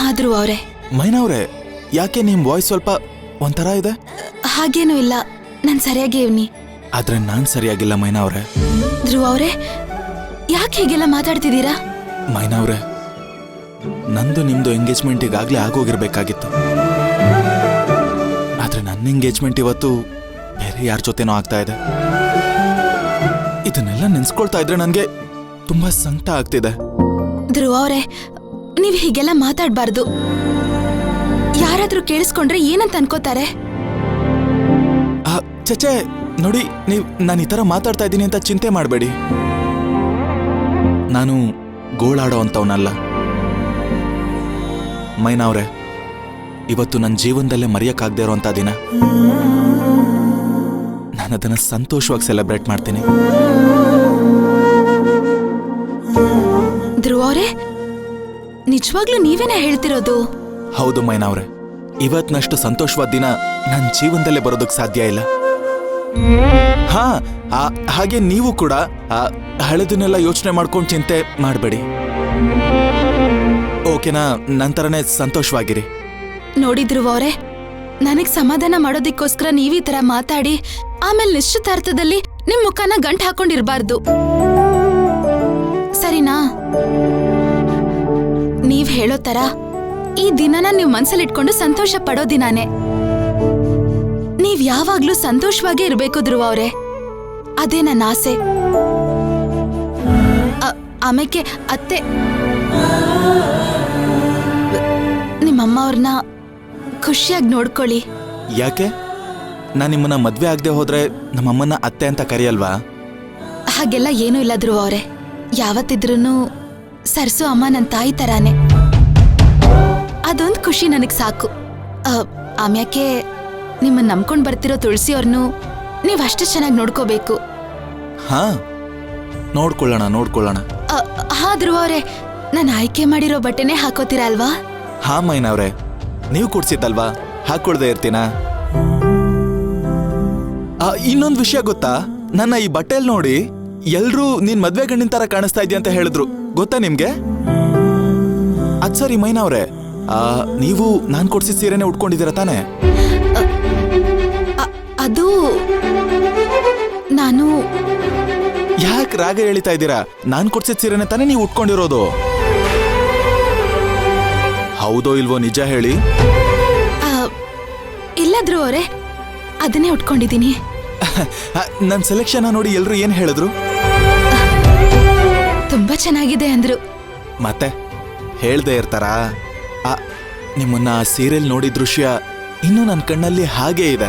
ಆದ್ರೂ ಅವರೇ. ಮೈನಾ ಅವ್ರೆ, ಯಾಕೆ ನಿಮ್ ವಾಯ್ಸ್ ಸ್ವಲ್ಪ ಒಂಥರ ಇದೆ? ಹಾಗೇನೂ ಇಲ್ಲ, ನಾನ್ ಸರಿಯಾಗಿ ಇವ್ನಿ. ಆದ್ರೆ ನಾನ್ ಸರಿಯಾಗಿಲ್ಲ ಮೈನಾ ಅವ್ರೆ. ಧ್ರುವ ಅವರೇ, ಯಾಕೆ ಹೀಗೆಲ್ಲ ಮಾತಾಡ್ತಿದ್ದೀರಾ? ಮೈನಾ ಅವ್ರೆ, ನಂದು ನಿಮ್ದು ಎಂಗೇಜ್ಮೆಂಟ್ ಈಗಾಗ್ಲೇ ಆಗೋಗಿರ್ಬೇಕಾಗಿತ್ತು. ಆದ್ರೆ ನನ್ನ ಎಂಗೇಜ್ಮೆಂಟ್ ಇವತ್ತು ಬೇರೆ ಯಾರ ಜೊತೆನೋ ಆಗ್ತಾ ಇದೆ. ಇದನ್ನೆಲ್ಲ ನೆನ್ಸ್ಕೊಳ್ತಾ ಇದ್ರೆ ನನ್ಗೆ ತುಂಬಾ ಸಂಕಟ ಆಗ್ತಿದೆ. ಧ್ರುವ ಅವರೇ, ನೀವ್ ಹೀಗೆಲ್ಲ ಮಾತಾಡ್ಬಾರ್ದು. ಯಾರಾದ್ರೂ ಕೇಳಿಸ್ಕೊಂಡ್ರೆ ಏನಂತ ಅನ್ಕೋತಾರೆ? ಚಚೆ ನೋಡಿ, ನಾನು ಈ ತರ ಮಾತಾಡ್ತಾ ಇದ್ದೀನಿ ಅಂತ ಚಿಂತೆ ಮಾಡಬೇಡಿ. ನಾನು ಗೋಳಾಡೋ ಅಂತವನಲ್ಲ. ಮೈನಾ ಅವ್ರೆ, ಇವತ್ತು ನನ್ನ ಜೀವನದಲ್ಲೇ ಮರೆಯಕ್ಕಾಗದೇ ಇರೋಂಥ ದಿನ. ನಾನು ಅದನ್ನ ಸಂತೋಷವಾಗಿ ಸೆಲೆಬ್ರೇಟ್ ಮಾಡ್ತೀನಿ. ಧ್ರುವ ಅವರೇ, ನಿಜವಾಗ್ಲೂ ನೀವೇನ ಹೇಳ್ತಿರೋದು? ಹೌದು ಮೈನಾ ಅವ್ರೆ, ಇವತ್ನಷ್ಟು ಸಂತೋಷವಾದ ದಿನ ನನ್ನ ಜೀವನದಲ್ಲೇ ಬರೋದಕ್ಕೆ ಸಾಧ್ಯ ಇಲ್ಲ. ಹಾಗೆ ನೀವು ಕೂಡ ಹಳೆದನ್ನೆಲ್ಲ ಯೋಚನೆ ಮಾಡ್ಕೊಂಡು ಚಿಂತೆ ಮಾಡಬೇಡಿ, ಓಕೆನಾ? ನಂತರನೇ ಸಂತೋಷವಾಗಿರಿ. ನೋಡಿದ್ರು ಅವರೇ, ನನಗ್ ಸಮಾಧಾನ ಮಾಡೋದಿಕ್ಕೋಸ್ಕರ ನೀವೀ ತರ ಮಾತಾಡಿ ಆಮೇಲೆ ನಿಶ್ಚಿತಾರ್ಥದಲ್ಲಿ ನಿಮ್ ಮುಖನ ಗಂಟ್ ಹಾಕೊಂಡಿರ್ಬಾರ್ದು, ಸರಿನಾ? ನೀವ್ ಹೇಳೋ ತರ ಈ ದಿನನ ನೀವ್ ಮನ್ಸಲ್ಲಿಟ್ಕೊಂಡು ಸಂತೋಷ ಪಡೋ ದಿನಾನೇ. ನೀವ್ ಯಾವಾಗ್ಲೂ ಸಂತೋಷವಾಗೇ ಇರ್ಬೇಕು ಧ್ರುವ ಅವರೇ, ಅದೇ ನನ್ನ ಆಸೆ. ಆಮೇಲೆ ಅತ್ತೆ, ನಿಮ್ಮಮ್ಮ ಅವ್ರನ್ನ ಖುಷಿಯಾಗಿ ನೋಡ್ಕೊಳ್ಳಿ. ಯಾಕೆ? ನಾನು ನಿಮ್ಮನ್ನ ಮದ್ವೆ ಆಗದೆ ಹೋದ್ರೆ ನಮ್ಮಮ್ಮನ ಅತ್ತೆ ಅಂತ ಕರೆಯಲ್ವಾ? ಹಾಗೆಲ್ಲ ಏನೂ ಇಲ್ಲ ಧ್ರುವ ಅವರೇ, ಯಾವತ್ತಿದ್ರೂ ಸರ್ಸು ಅಮ್ಮ ನನ್ನ ತಾಯಿ ತರಾನೆ. ಅದೊಂದು ಖುಷಿ ನನಗ್ ಸಾಕು. ಆಮ್ಯಾಕೆ ನಿಮ್ಮನ್ನ ನಂಬ್ಕೊಂಡ್ ಬರ್ತಿರೋ ತುಳಸಿ ಅವ್ರನ್ನು ನೀವಷ್ಟೇ ಚೆನ್ನಾಗಿ ನೋಡ್ಕೋಬೇಕು. ಹಾ, ನೋಡ್ಕೊಳ್ಳೋಣ. ಹಾ ಧ್ರುವ ಅವರೇ, ನಾನು ಆಯ್ಕೆ ಮಾಡಿರೋ ಬಟ್ಟೆನೇ ಹಾಕೋತೀರಾ ಅಲ್ವಾ? ಹಾ ಮೈನಾ ಅವ್ರೆ, ನೀವು ಕೊಡ್ಸಿದ್ದಲ್ವಾ, ಹಾಕೊಳ್ದೆ ಇರ್ತೀನಾ? ಇನ್ನೊಂದು ವಿಷಯ ಗೊತ್ತಾ? ನನ್ನ ಈ ಬಟ್ಟೆಲ್ ನೋಡಿ ಎಲ್ರೂ ನೀನ್ ಮದ್ವೆ ಗಂಡಿನ ತರ ಕಾಣಿಸ್ತಾ ಇದೀಯ ಅಂತ ಹೇಳಿದ್ರು, ಗೊತ್ತಾ ನಿಮ್ಗೆ? ಅದ್ ಸರಿ ಮೈನಾ ಅವ್ರೆ, ನೀವು ನಾನ್ ಕೊಡ್ಸಿದ ಸೀರೆನೆ ಉಟ್ಕೊಂಡಿದ್ದೀರ ತಾನೆ? ಅದು ನಾನು. ಯಾಕೆ ರಾಗ ಹೇಳಿತಾ ಇದ್ದೀರಾ? ನಾನ್ ಕೊಡ್ಸಿದ ಸೀರೆನೆ ತಾನೇ ನೀವು ಉಟ್ಕೊಂಡಿರೋದು? ಹೌದೋ ಇಲ್ವೋ ನಿಜ ಹೇಳಿ. ಇಲ್ಲ ಧ್ರುವ ಅವರೇ, ಅದನ್ನೇ ಉಟ್ಕೊಂಡಿದ್ದೀನಿ. ನನ್ ಸೆಲೆಕ್ಷನ್ ನೋಡಿ ಎಲ್ರು ಏನ್ ಹೇಳಿದ್ರು? ತುಂಬಾ ಚೆನ್ನಾಗಿದೆ ಅಂದ್ರು. ಮತ್ತೆ ಹೇಳ್ದೆ ಇರ್ತಾರಾ? ನಿಮ್ಮನ್ನ ಸೀರಿಯಲ್ ನೋಡಿ ದೃಶ್ಯ ಇನ್ನೂ ನನ್ನ ಕಣ್ಣಲ್ಲಿ ಹಾಗೇ ಇದೆ.